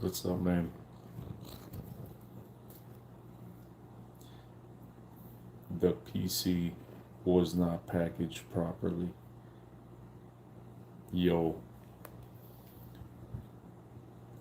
What's up, man? The PC was not packaged properly. Yo,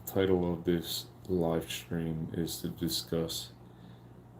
the title of this live stream is to discuss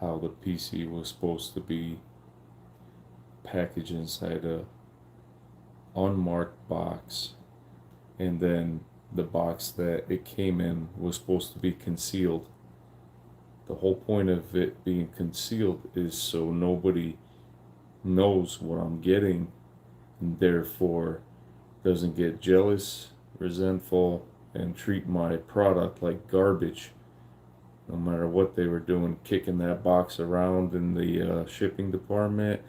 how the PC was supposed to be packaged inside a unmarked box, and then the box that it came in was supposed to be concealed. The whole point of it being concealed is so nobody knows what I'm getting, and therefore doesn't get jealous, resentful, and treat my product like garbage, no matter what they were doing, kicking that box around in the shipping department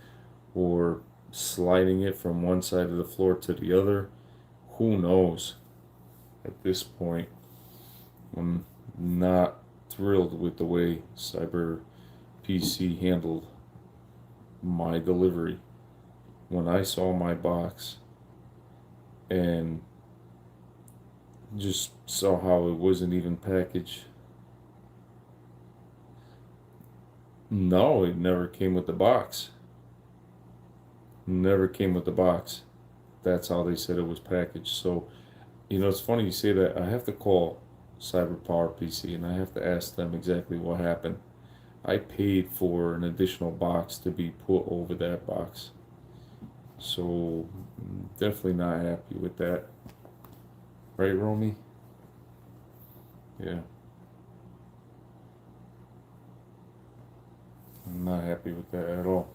or sliding it from one side of the floor to the other. Who knows? At this point, I'm not thrilled with the way Cyber PC handled my delivery. When I saw my box and just saw how it wasn't even packaged. No, it never came with the box. Never came with the box. That's how they said it was packaged. So, it's funny you say that. I have to call CyberPower PC and I have to ask them exactly what happened. I paid for an additional box to be put over that box. So, definitely not happy with that. Right, Romy? Yeah. I'm not happy with that at all.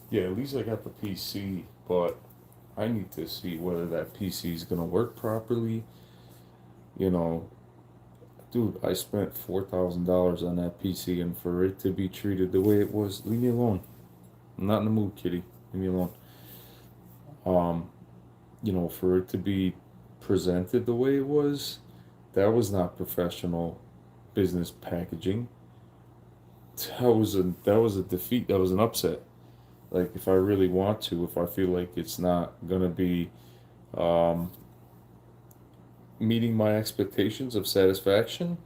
Yeah, at least I got the PC, but I need to see whether that PC is gonna work properly. You know, dude, I spent $4,000 on that PC, and for it to be treated the way it was, leave me alone. I'm not in the mood, kitty. Leave me alone. Um, for it to be presented the way it was, that was not professional business packaging. That was a defeat. That was an upset. Like, if I really want to, if I feel like it's not gonna be um, meeting my expectations of satisfaction,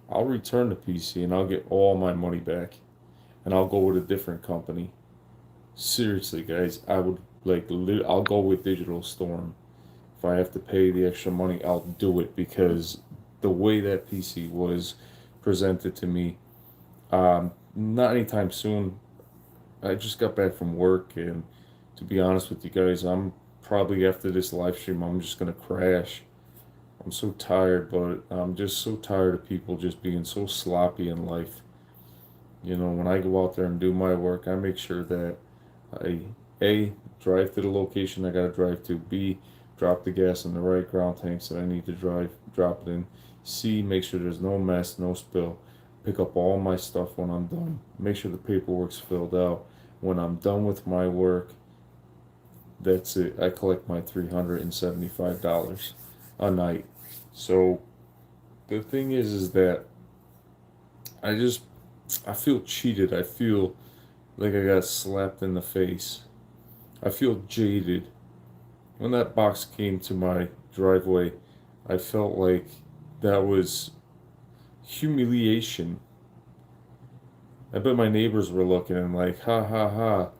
I'll return the PC and I'll get all my money back, and I'll go with a different company. Seriously, guys, I would I'll go with Digital Storm. If I have to pay the extra money, I'll do it, because the way that PC was presented to me, not anytime soon. I just got back from work, and to be honest with you guys, I'm probably, after this live stream, I'm just gonna crash. I'm so tired, but I'm just so tired of people just being so sloppy in life. When I go out there and do my work, I make sure that I A, drive to the location I gotta drive to, B, drop the gas in the right ground tanks that I need to drop it in, C, make sure there's no mess, no spill, pick up all my stuff when I'm done, make sure the paperwork's filled out. When I'm done with my work, that's it. I collect my $375 a night. So the thing is that I just I feel cheated. I feel like I got slapped in the face. I feel jaded. When that box came to my driveway, I felt like that was humiliation. I bet my neighbors were looking and like, ha ha ha,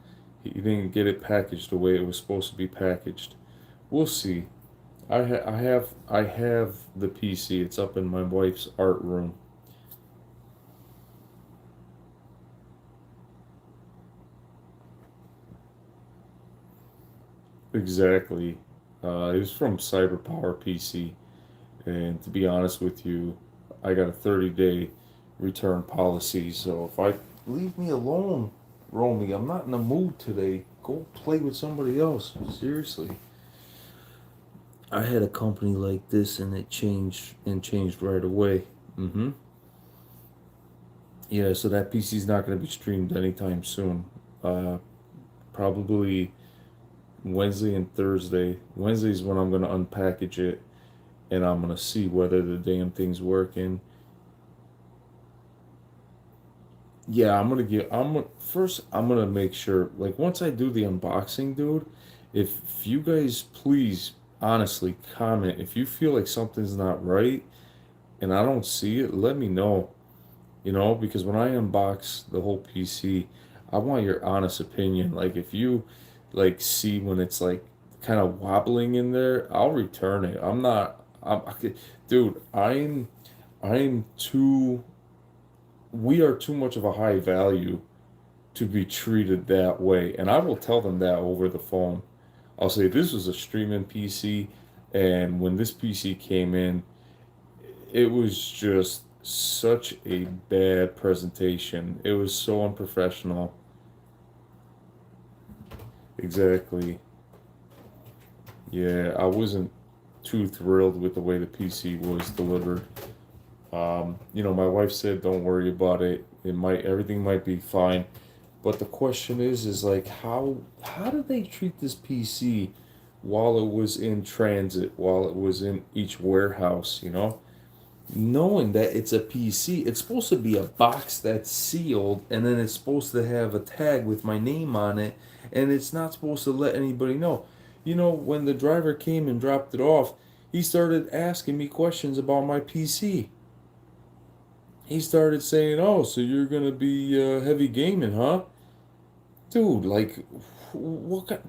he didn't get it packaged the way it was supposed to be packaged. We'll see. I have the PC. It's up in my wife's art room. Exactly. It was from CyberPower PC, and to be honest with you, I got a 30-day return policy. So if I leave me alone, Romy, I'm not in the mood today. Go play with somebody else. Seriously. I had a company like this, and it changed right away. Mm-hmm. Yeah, so that PC's not going to be streamed anytime soon. Uh, Probably Wednesday and Thursday. Wednesday's when I'm going to unpackage it, and I'm going to see whether the damn thing's working. Yeah, I'm gonna make sure, like, once I do the unboxing, dude, If you guys please honestly comment if you feel like something's not right and I don't see it, let me know. Because when I unbox the whole PC, I want your honest opinion. Like if you like see when it's like kind of wobbling in there, I'll return it. I'm not dude, I'm too we are too much of a high value to be treated that way. And I will tell them that over the phone. I'll say this was a streaming PC, and when this PC came in, it was just such a bad presentation. It was so unprofessional. Exactly. Yeah, I wasn't too thrilled with the way the PC was delivered. My wife said, "Don't worry about it. Everything might be fine." But the question is like, how did they treat this PC while it was in transit, while it was in each warehouse? Knowing that it's a PC, it's supposed to be a box that's sealed, and then it's supposed to have a tag with my name on it, and it's not supposed to let anybody know. When the driver came and dropped it off, he started asking me questions about my PC. He started saying, "Oh, so you're gonna be heavy gaming, huh?" Dude, like,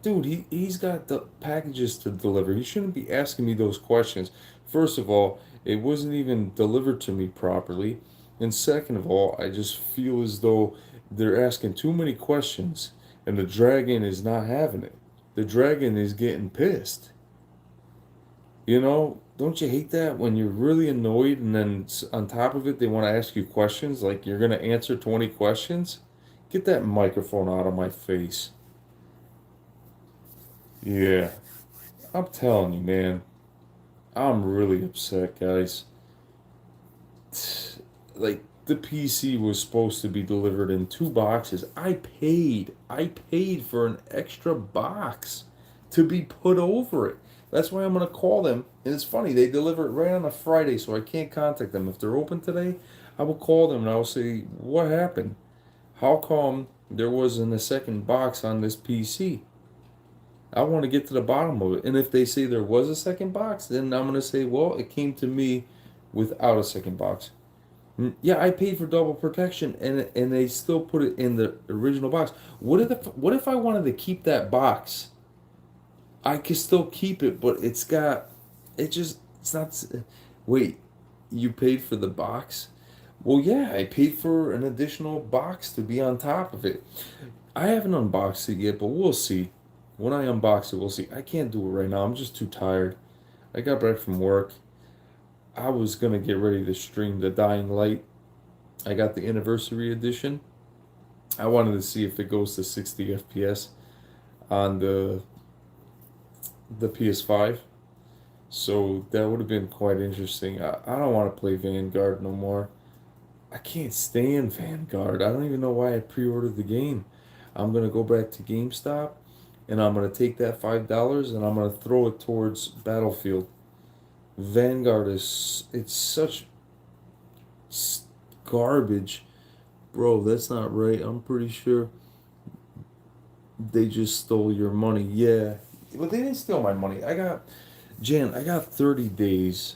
dude, he's got the packages to deliver. He shouldn't be asking me those questions. First of all, it wasn't even delivered to me properly. And second of all, I just feel as though they're asking too many questions and the dragon is not having it. The dragon is getting pissed. Don't you hate that when you're really annoyed and then on top of it, they want to ask you questions like you're going to answer 20 questions? Get that microphone out of my face. Yeah, I'm telling you, man. I'm really upset, guys. Like, the PC was supposed to be delivered in two boxes. I paid for an extra box to be put over it. That's why I'm going to call them. And it's funny, they deliver it right on a Friday, so I can't contact them. If they're open today, I will call them and I will say, "What happened? How come there wasn't a second box on this PC?" I want to get to the bottom of it. And if they say there was a second box, then I'm going to say, "Well, it came to me without a second box." Yeah, I paid for double protection, and they still put it in the original box. What if I wanted to keep that box? I could still keep it, but it's not. Wait, you paid for the box? Well, yeah, I paid for an additional box to be on top of it. I haven't unboxed it yet, but we'll see. When I unbox it, we'll see. I can't do it right now. I'm just too tired. I got back from work. I was gonna get ready to stream The Dying Light. I got the anniversary edition. I wanted to see if it goes to 60 FPS on the PS5. So that would have been quite interesting. I don't want to play Vanguard no more. I can't stand Vanguard. I don't even know why I pre-ordered the game. I'm gonna go back to GameStop and I'm gonna take that $5 and I'm gonna throw it towards Battlefield. Vanguard it's such garbage. Bro, that's not right. I'm pretty sure they just stole your money. Yeah. But they didn't steal my money. I got 30 days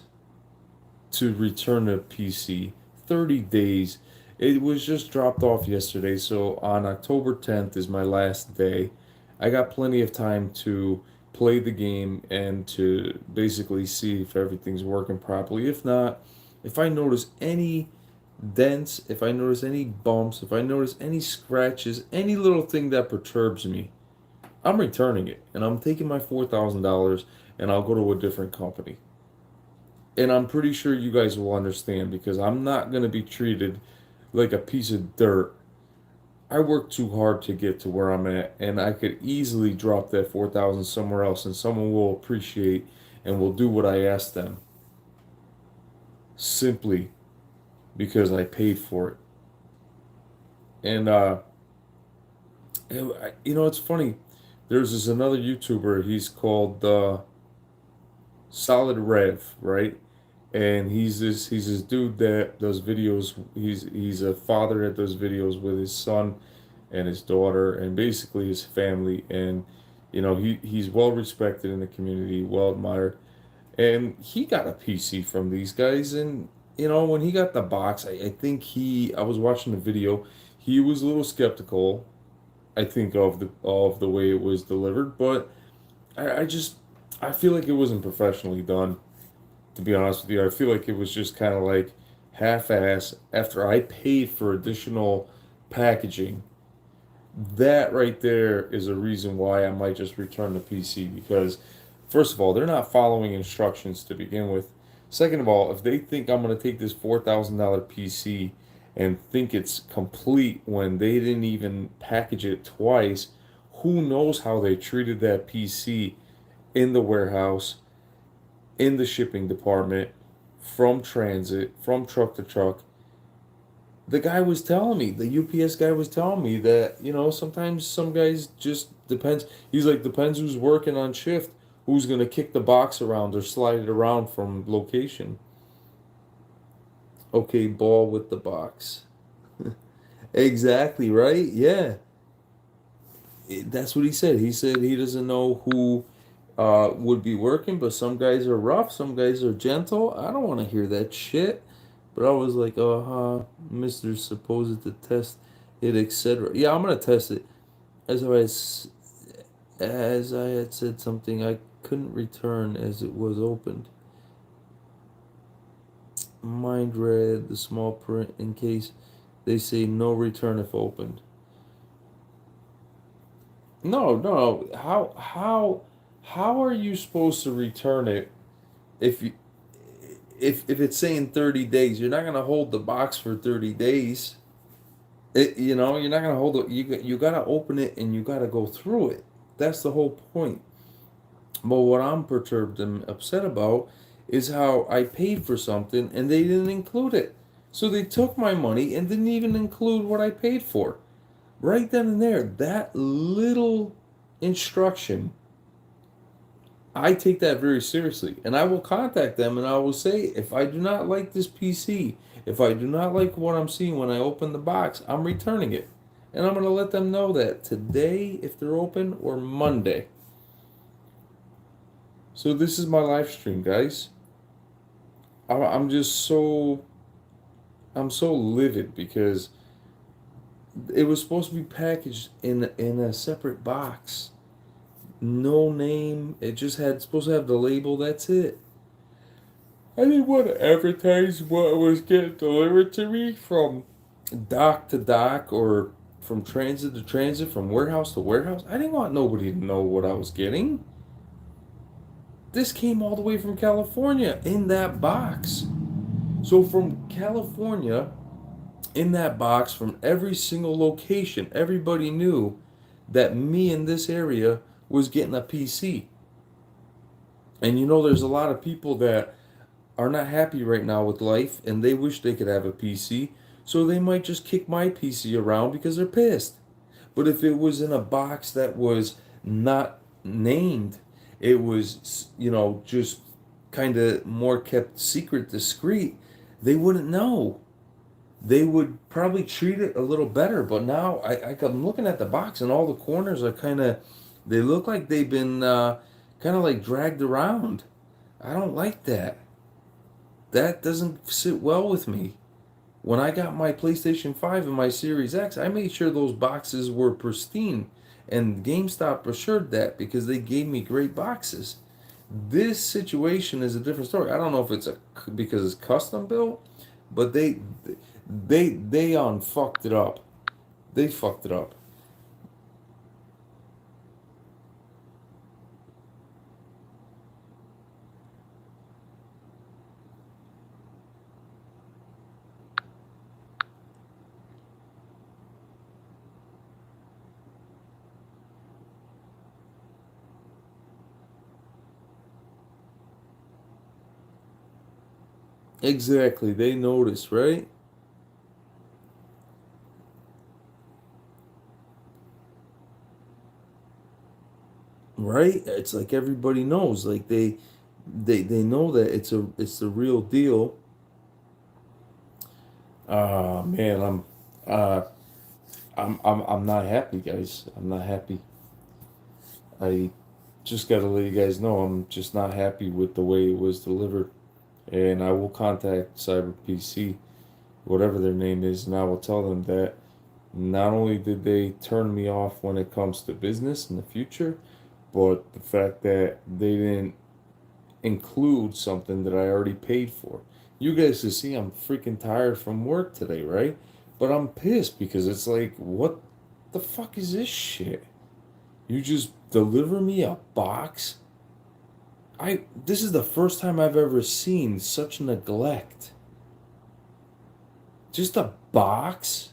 to return the PC. 30 days. It was just dropped off yesterday, so on October 10th is my last day. I got plenty of time to play the game and to basically see if everything's working properly. If not, if I notice any dents, if I notice any bumps, if I notice any scratches, any little thing that perturbs me, I'm returning it and I'm taking my $4,000 and I'll go to a different company. And I'm pretty sure you guys will understand because I'm not going to be treated like a piece of dirt. I worked too hard to get to where I'm at, and I could easily drop that 4,000 somewhere else, and someone will appreciate and will do what I asked them simply because I paid for it. And it's funny. There's this another YouTuber. He's called Solid Rev, right? And he's this dude that does videos. He's a father that does videos with his son and his daughter and basically his family. And He's well respected in the community, well admired, and he got a PC from these guys. And when he got the box, I think I was watching the video, he was a little skeptical, I think, of the way it was delivered, but I just I feel like it wasn't professionally done. To be honest with you, I feel like it was just kind of like half-ass. After I paid for additional packaging, that right there is a reason why I might just return the PC, because first of all, they're not following instructions to begin with. Second of all, if they think I'm going to take this $4,000 PC and think it's complete when they didn't even package it twice, who knows how they treated that PC in the warehouse, in the shipping department, from transit, from truck to truck. The guy was telling me, the UPS guy was telling me that, sometimes some guys just depends. He's like, depends who's working on shift, who's going to kick the box around or slide it around from location. Okay, ball with the box. Exactly, right? Yeah. That's what he said. He said he doesn't know who would be working, but some guys are rough, some guys are gentle. I don't want to hear that shit. But I was like, Mr. Supposed to test it, etc. Yeah, I'm gonna test it. As I had said something, I couldn't return as it was opened. Mind read the small print in case they say no return if opened. No, no. How are you supposed to return it if you if it's saying 30 days? You're not gonna hold the box for 30 days. You're not gonna hold it. You gotta open it and you gotta go through it. That's the whole point. But what I'm perturbed and upset about is how I paid for something and they didn't include it. So they took my money and didn't even include what I paid for. Right then and there, that little instruction, I take that very seriously. And I will contact them and I will say, if I do not like this PC, if I do not like what I'm seeing when I open the box, I'm returning it. And I'm going to let them know that today, if they're open, or Monday. So this is my live stream, guys. I'm just I'm so livid because it was supposed to be packaged in a separate box. No name. It just had supposed to have the label. That's it. I didn't want to advertise what was getting delivered to me from dock to dock or from transit to transit, from warehouse to warehouse. I didn't want nobody to know what I was getting. This came all the way from California in that box. So from California, in that box, from every single location, everybody knew that me in this area was getting a PC. And there's a lot of people that are not happy right now with life and they wish they could have a PC. So they might just kick my PC around because they're pissed. But if it was in a box that was not named, it was, just kind of more kept secret, discreet, they wouldn't know. They would probably treat it a little better. But now I'm looking at the box and all the corners are they look like they've been kind of like dragged around. I don't like that. That doesn't sit well with me. When I got my PlayStation 5 and my Series X, I made sure those boxes were pristine. And GameStop assured that because they gave me great boxes. This situation is a different story. I don't know if it's because it's custom built, but they fucked it up. They fucked it up. Exactly. They noticed, right? Right? It's like everybody knows. Like they know that it's the real deal. Man, uh I'm not happy, guys. I'm not happy. I just got to let you guys know I'm just not happy with the way it was delivered. And I will contact CyberPC, whatever their name is, and I will tell them that not only did they turn me off when it comes to business in the future, but the fact that they didn't include something that I already paid for. You guys can see I'm freaking tired from work today, right? But I'm pissed because it's like, what the fuck is this shit? You just deliver me a box? This is the first time I've ever seen such neglect. Just a box?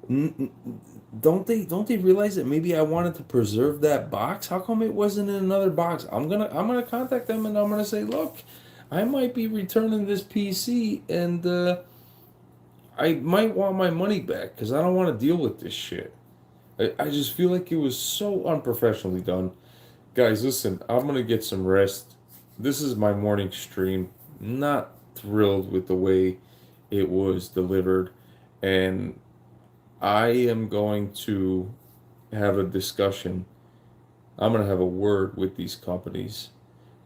Don't they realize that maybe I wanted to preserve that box? How come it wasn't in another box? I'm gonna contact them and I'm gonna say, look, I might be returning this PC and I might want my money back because I don't want to deal with this shit. I just feel like it was so unprofessionally done. Guys, listen, I'm gonna get some rest. This is my morning stream. Not thrilled with the way it was delivered, and I am going to have a discussion. I'm going to have a word with these companies,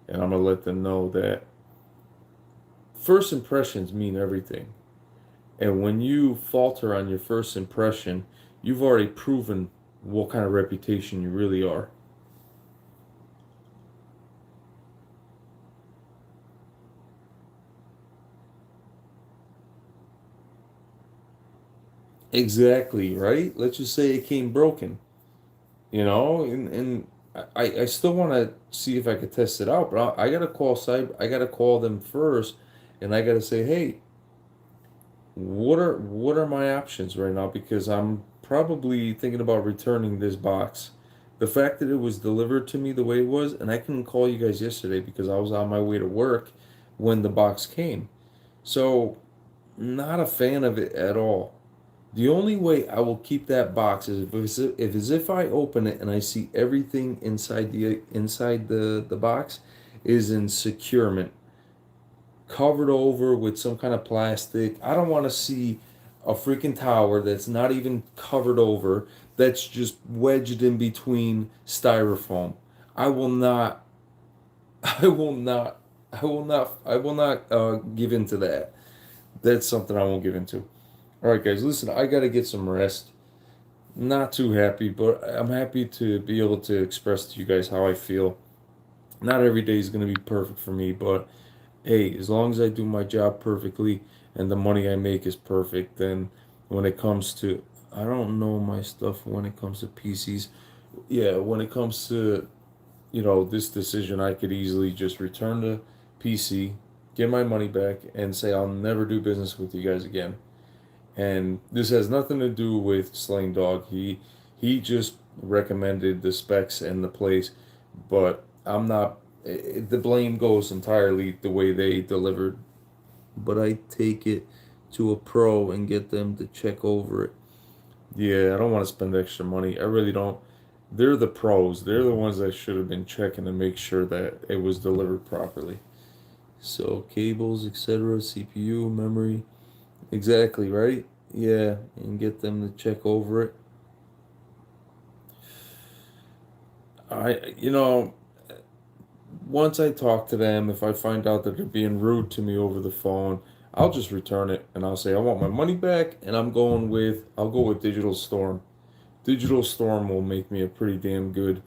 and I'm going to let them know that first impressions mean everything. And when you falter on your first impression, you've already proven what kind of reputation you really are. Exactly, right? Let's just say it came broken, and I still want to see if I could test it out, but I gotta call Cyber, I gotta call them first, and I gotta say, hey, what are my options right now? Because I'm probably thinking about returning this box. The fact that it was delivered to me the way it was, and I couldn't call you guys yesterday because I was on my way to work when the box came. So, not a fan of it at all. The only way I will keep that box is if as if I open it and I see everything inside the box is in securement, covered over with some kind of plastic. I don't want to see a freaking tower that's not even covered over, that's just wedged in between styrofoam. I will not, I will not, I will not give into that. That's something I won't give into. All right, guys, listen, I got to get some rest. Not too happy, but I'm happy to be able to express to you guys how I feel. Not every day is going to be perfect for me, but hey, as long as I do my job perfectly and the money I make is perfect, then when it comes to, I don't know my stuff when it comes to PCs. Yeah, when it comes to, this decision, I could easily just return the PC, get my money back, and say I'll never do business with you guys again. And this has nothing to do with Slaying Dog. He just recommended the specs and the place, but I'm not. The blame goes entirely the way they delivered. But I take it to a pro and get them to check over it. Yeah, I don't want to spend extra money. I really don't. They're the pros. They're the ones that should have been checking to make sure that it was delivered properly. So cables, etc., CPU, memory. Exactly, right? Yeah, and get them to check over it. I once I talk to them, if I find out that they're being rude to me over the phone, I'll just return it and I'll say I want my money back and I'll go with Digital Storm. Digital Storm will make me a pretty damn good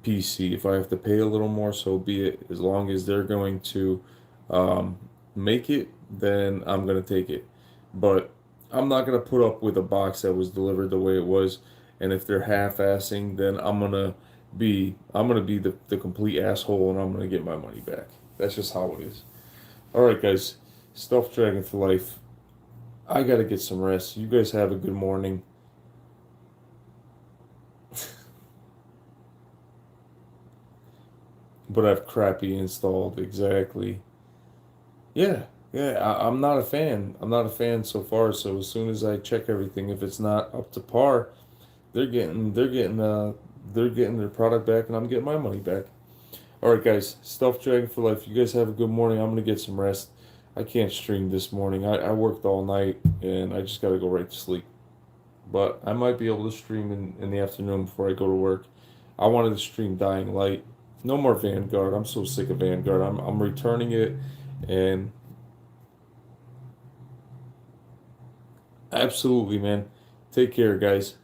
PC. If I have to pay a little more, so be it. As long as they're going to um, make it, then I'm gonna take it. But I'm not gonna put up with a box that was delivered the way it was. And if they're half-assing, then I'm gonna be the complete asshole, and I'm gonna get my money back. That's just how it is. All right, guys. Stealth Dragon for life. I gotta get some rest. You guys have a good morning. But I've crappy installed exactly. Yeah, yeah. I'm not a fan. I'm not a fan so far. So as soon as I check everything, if it's not up to par, they're getting their product back, and I'm getting my money back. All right, guys. Stealth Dragon for life. You guys have a good morning. I'm gonna get some rest. I can't stream this morning. I worked all night, and I just gotta go right to sleep. But I might be able to stream in the afternoon before I go to work. I wanted to stream Dying Light. No more Vanguard. I'm so sick of Vanguard. I'm returning it, and absolutely, man. Take care, guys.